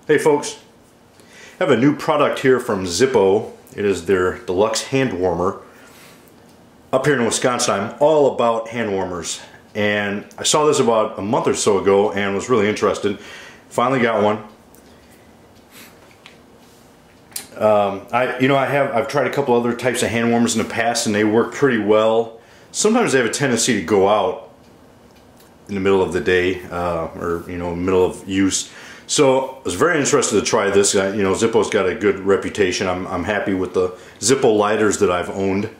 Hey folks, I have a new product here from Zippo. It is their deluxe hand warmer. Up here in Wisconsin, I'm all about hand warmers, and I saw this about a month or so ago and was really interested. Finally got one. I've tried a couple other types of hand warmers in the past and they work pretty well. Sometimes they have a tendency to go out in the middle of the day or middle of use. So I was very interested to try this. Zippo's got a good reputation. I'm happy with the Zippo lighters that I've owned.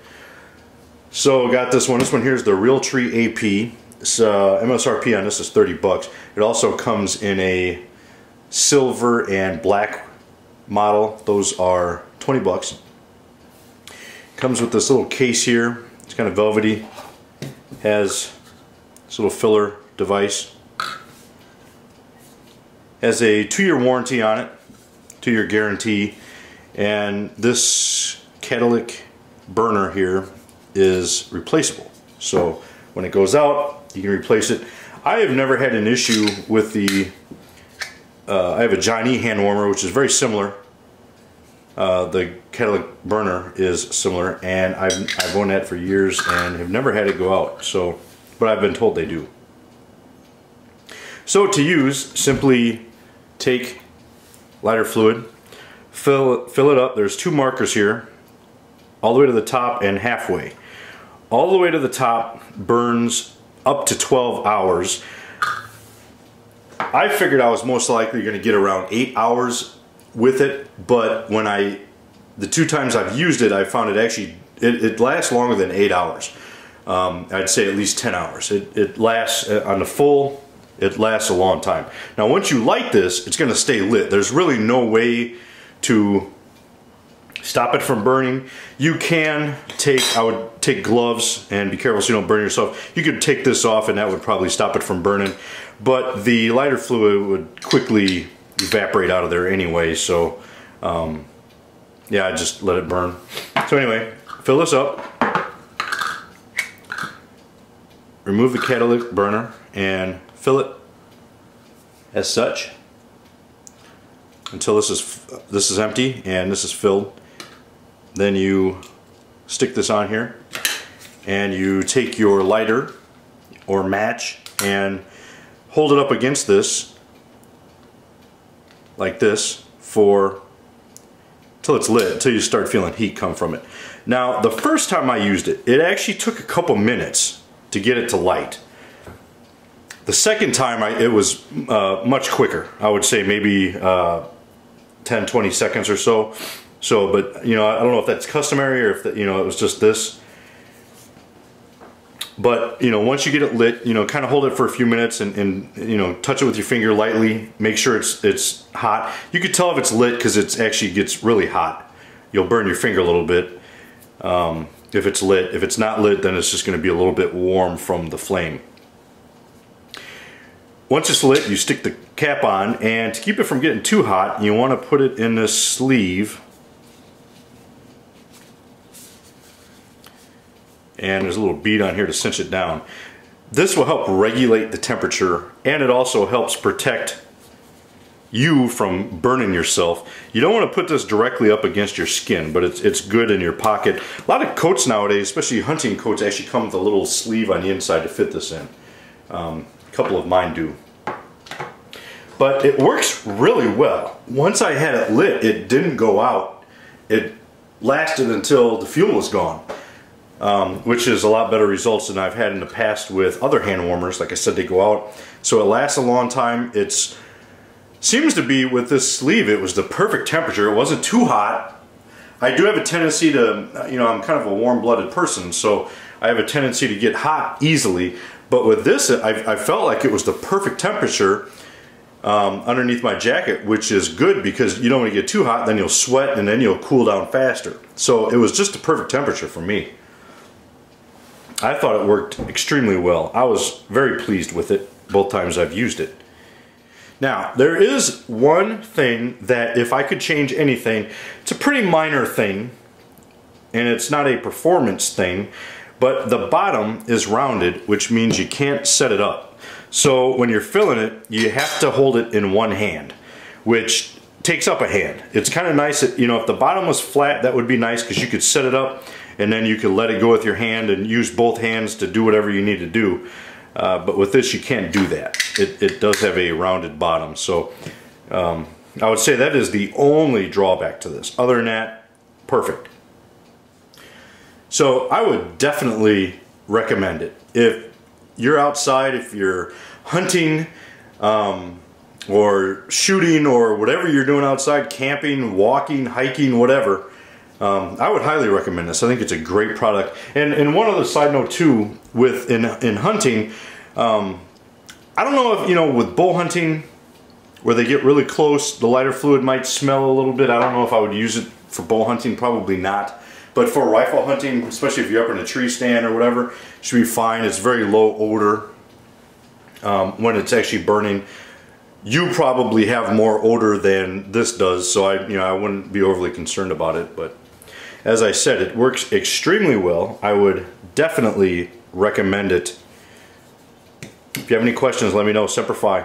So got this one. This one here is the Realtree AP. It's, MSRP on this is 30 bucks. It also comes in a silver and black model. Those are 20 bucks. Comes with this little case here. It's kind of velvety. Has this little filler device. Has a 2-year warranty on it, 2-year guarantee, and this catalytic burner here is replaceable. So when it goes out, you can replace it. I have never had an issue with the, I have a Johnny hand warmer, which is very similar. The catalytic burner is similar, and I've owned that for years and have never had it go out. So, but I've been told they do. So to use, simply take lighter fluid, fill it up. There's 2 markers here, all the way to the top and halfway. All the way to the top burns up to 12 hours. I figured I was most likely going to get around 8 hours with it, but when the 2 times I've used it, I found it actually, it lasts longer than 8 hours. I'd say at least 10 hours. It lasts on the full. It lasts a long time. Now once you light this, it's going to stay lit. There's really no way to stop it from burning. You can take, I would take gloves and be careful so you don't burn yourself. You could take this off and that would probably stop it from burning. But the lighter fluid would quickly evaporate out of there anyway. So yeah, I just let it burn. So anyway, fill this up. Remove the catalytic burner and fill it as such until this is empty and this is filled. Then you stick this on here and you take your lighter or match and hold it up against this like this for till it's lit, until you start feeling heat come from it. Now the first time I used it, it actually took a couple minutes to get it to light. The second time it was much quicker. I would say maybe 10-20 seconds or so. But I don't know if that's customary or if it was just this. But once you get it lit, kind of hold it for a few minutes and touch it with your finger lightly. Make sure it's hot. You can tell if it's lit because it actually gets really hot. You'll burn your finger a little bit if it's lit. If it's not lit, then it's just going to be a little bit warm from the flame. Once it's lit, you stick the cap on, and to keep it from getting too hot, you want to put it in this sleeve. And there's a little bead on here to cinch it down. This will help regulate the temperature, and it also helps protect you from burning yourself. You don't want to put this directly up against your skin, but it's good in your pocket. A lot of coats nowadays, especially hunting coats, actually come with a little sleeve on the inside to fit this in. A couple of mine do. But it works really well. Once I had it lit, it didn't go out. It lasted until the fuel was gone, which is a lot better results than I've had in the past with other hand warmers. Like I said, they go out. So it lasts a long time. Seems to be with this sleeve, it was the perfect temperature. It wasn't too hot. I do have a tendency to, I'm kind of a warm-blooded person, so I have a tendency to get hot easily. But with this, I felt like it was the perfect temperature underneath my jacket, which is good because you don't want to get too hot, then you'll sweat and then you'll cool down faster. So it was just the perfect temperature for me. I thought it worked extremely well. I was very pleased with it both times I've used it. Now, there is one thing that if I could change anything, it's a pretty minor thing, and it's not a performance thing, but the bottom is rounded, which means you can't set it up. So when you're filling it, you have to hold it in one hand, which takes up a hand. It's kind of nice that, you know, if the bottom was flat, that would be nice because you could set it up and then you could let it go with your hand and use both hands to do whatever you need to do. But with this, you can't do that. It does have a rounded bottom. So I would say that is the only drawback to this. Other than that, perfect. So I would definitely recommend it. If you're outside, if you're hunting or shooting or whatever you're doing outside, camping, walking, hiking, whatever, I would highly recommend this. I think it's a great product. And one other side note too, with in hunting, I don't know if, you know, with bow hunting, where they get really close, the lighter fluid might smell a little bit. I don't know if I would use it for bow hunting, probably not. But for rifle hunting, especially if you're up in a tree stand or whatever, it should be fine. It's very low odor when it's actually burning. You probably have more odor than this does, so I wouldn't be overly concerned about it. But as I said, it works extremely well. I would definitely recommend it. If you have any questions, let me know. Semper Fi.